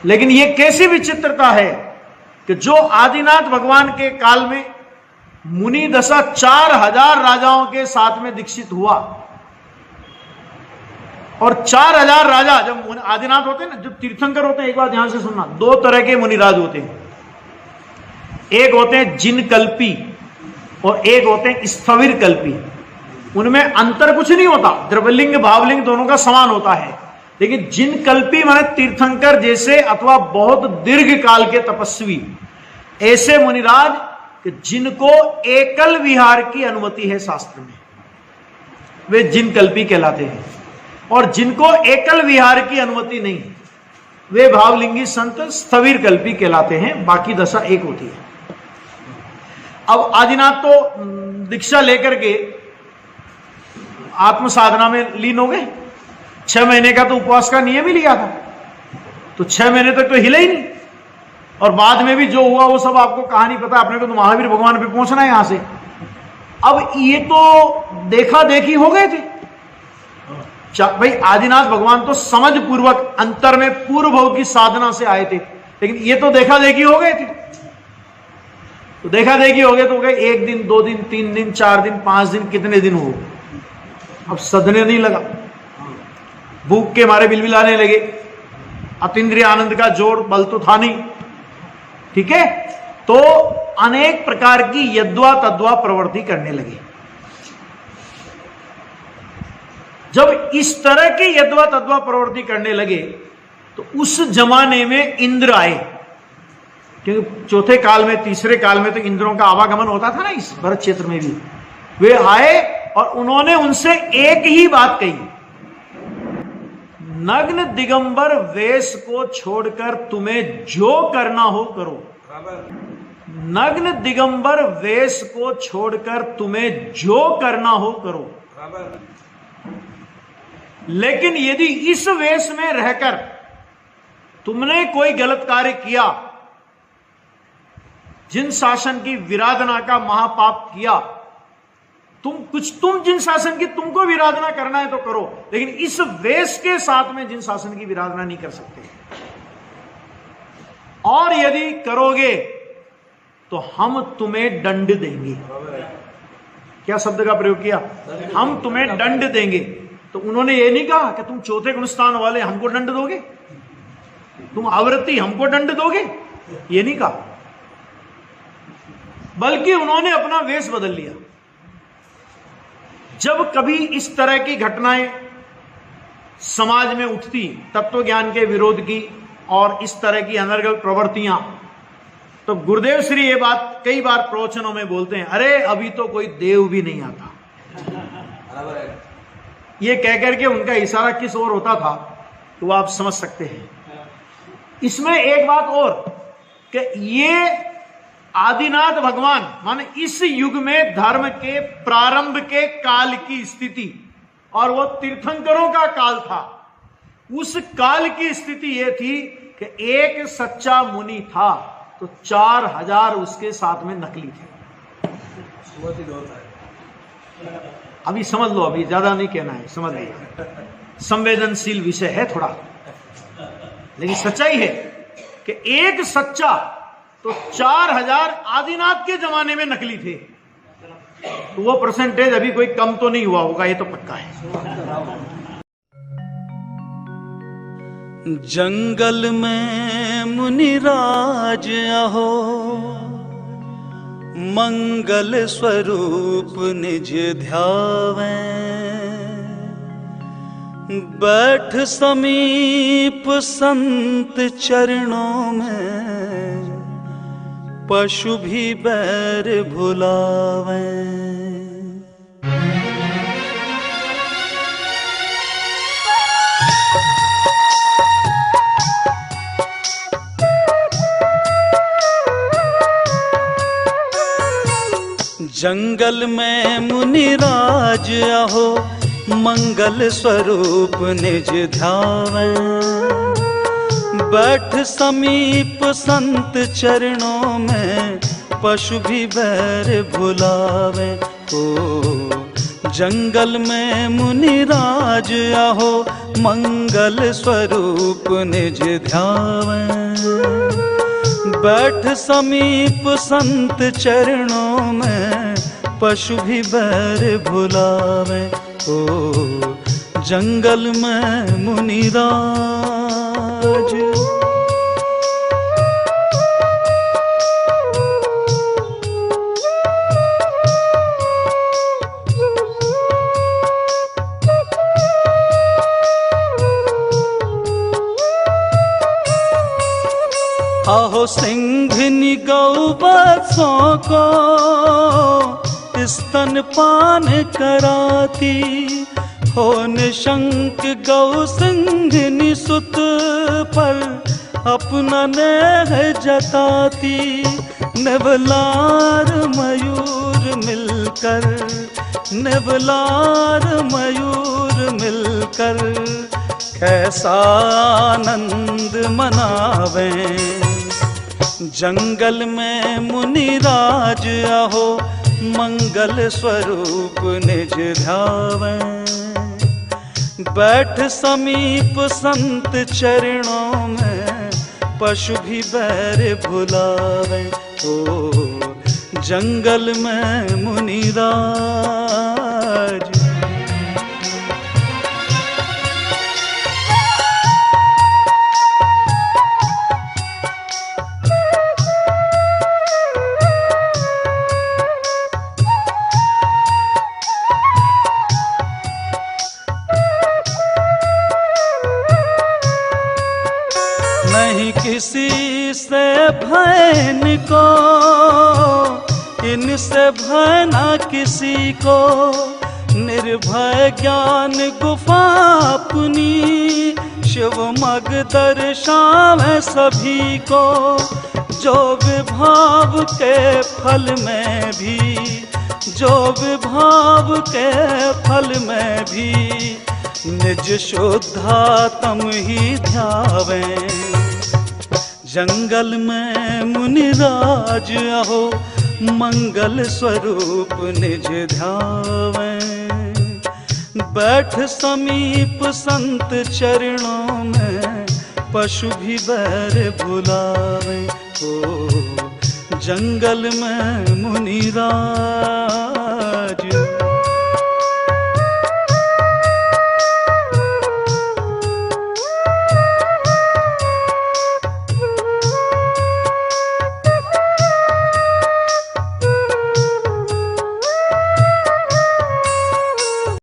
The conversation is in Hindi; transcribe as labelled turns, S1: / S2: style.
S1: लेकिन यह कैसी विचित्रता है कि जो आदिनाथ भगवान के काल में मुनि दशा 4000 राजाओं के साथ में दीक्षित हुआ, और 4000 राजा जब आदिनाथ होते हैं ना, जब तीर्थंकर होते हैं, एक बात ध्यान से सुनना, दो तरह के मुनिराज होते हैं। एक होते हैं जिनकल्पी और एक होते हैं स्थविर कल्पी। उनमें अंतर कुछ नहीं होता, द्रव्यलिंग भावलिंग दोनों का समान होता है। लेकिन जिनकल्पी माने तीर्थंकर जैसे अथवा बहुत दीर्घ काल के तपस्वी, ऐसे मुनिराज कि जिनको एकल विहार की अनुमति है शास्त्र में, वे जिनकल्पी कहलाते हैं। और जिनको एकल विहार की अनुमति नहीं, वे भावलिंगी संत स्थविर कल्पी कहलाते हैं। बाकी दशा एक होती है। अब आदिनाथ तो दीक्षा लेकर के आत्म साधना में लीन हो गए। 6 महीने का तो उपवास का नियम ही लिया था, तो 6 महीने तक तो हिले ही नहीं। और बाद में भी जो हुआ वो सब आपको कहानी पता है। अपने को तो महावीर भगवान पे पहुंचना है यहां से। अब ये तो देखा देखी हो गए थे भाई। आदिनाथ भगवान तो समझ पूर्वक अंतर में पूर्व भाव की साधना से आए थे, लेकिन ये तो देखा देखी हो गए थे। तो देखा देखी हो गए तो गए 1 दिन 2 दिन 3 दिन 4 दिन 5 दिन, कितने दिन हो, अब सधने नहीं लगा। भूख के मारे बिलबिलाने लगे। अतीन्द्रिय आनंद का जोर बल तो था नहीं, ठीक है। तो अनेक प्रकार की यद्वा तद्वा प्रवृत्ति करने लगे। जब इस तरह की यद्वा तद्वा प्रवृत्ति करने लगे तो उस जमाने में इंद्र आए, क्योंकि चौथे काल में तीसरे काल में तो इंद्रों का आवागमन होता था ना इस भरत क्षेत्र में भी। वे आए और उन्होंने उनसे एक ही बात कही, नग्न दिगंबर वेश को छोड़कर तुम्हें जो करना हो करो। नग्न दिगंबर वेश को छोड़कर तुम्हें जो करना हो करो, लेकिन यदि इस वेश में रहकर तुमने कोई गलत कार्य किया, जिन शासन की विराधना का महापाप किया, तुम जिन शासन की तुमको विराधना करना है तो करो, लेकिन इस वेश के साथ में जिन शासन की विराधना नहीं कर सकते। और यदि करोगे तो हम तुम्हें दंड देंगे। क्या शब्द का प्रयोग किया? हम तुम्हें दंड देंगे। तो उन्होंने ये नहीं कहा कि तुम चौथे गुणस्थान वाले हमको दंड दोगे, तुम आवृत्ति हमको दंड दोगे, ये नहीं कहा, बल्कि उन्होंने अपना वेश बदल लिया। जब कभी इस तरह की घटनाएं समाज में उठती, तत्व ज्ञान के विरोध की और इस तरह की अनर्गल प्रवृत्तियां, तो गुरुदेव श्री ये बात कई बार प्रवचनों में बोलते हैं, अरे अभी तो कोई देव भी नहीं आता। ये कहकर के उनका इशारा किस ओर होता था तो आप समझ सकते हैं। इसमें एक बात और कि ये आदिनाथ भगवान माने इस युग में धर्म के प्रारंभ के काल की स्थिति, और वो तीर्थंकरों का काल था। उस काल की स्थिति ये थी कि एक सच्चा मुनि था तो 4000 उसके साथ में नकली थे। अभी समझ लो, अभी ज्यादा नहीं कहना है, समझ लो, संवेदनशील विषय है थोड़ा, लेकिन सच्चाई है कि एक सच्चा तो 4000 आदिनाथ के जमाने में नकली थे। तो वो परसेंटेज अभी कोई कम तो नहीं हुआ होगा, ये तो पक्का है।
S2: जंगल में मुनिराज अहो, मंगल स्वरूप निज ध्यावें। बैठ समीप संत चरणों में, पशु भी बैर भुलावें। जंगल में मुनिराज अहो, मंगल स्वरूप निज ध्यावें। बैठ समीप संत चरणों में, पशु भी बैर भुलावे। ओ जंगल में मुनिराज अहो, मंगल स्वरूप निज ध्यावे। बैठ समीप संत चरणों में, पशु भी बैर भुलावे। ओ जंगल में मुनिराज, आहो सिंघनी गौ बत्सों को स्तनपान कराती, हो निशंक गौ सिंघनी सुत पर अपना नेह जताती। नेवलार मयूर मिलकर, नेवलार मयूर मिलकर कैसा आनंद मनावे। जंगल में मुनिराज आहो, मंगल स्वरूप निज ध्यावे। बैठ समीप संत चरणों में, पशु भी बैर भुलावे। ओ जंगल में मुनिराज, नहीं किसी से भय को, इनसे भय ना किसी को। निर्भय ज्ञान गुफा अपनी, शिव मग दर्शावे सभी को। जो विभाव के फल में भी, जो विभाव के फल में भी निज शुद्धात्म ही ध्यावे। जंगल में मुनिराज आहो, मंगल स्वरूप निज ध्यावे। बैठ समीप संत चरणों में, पशु भी बैर भुलावे। ओ जंगल में मुनिराज,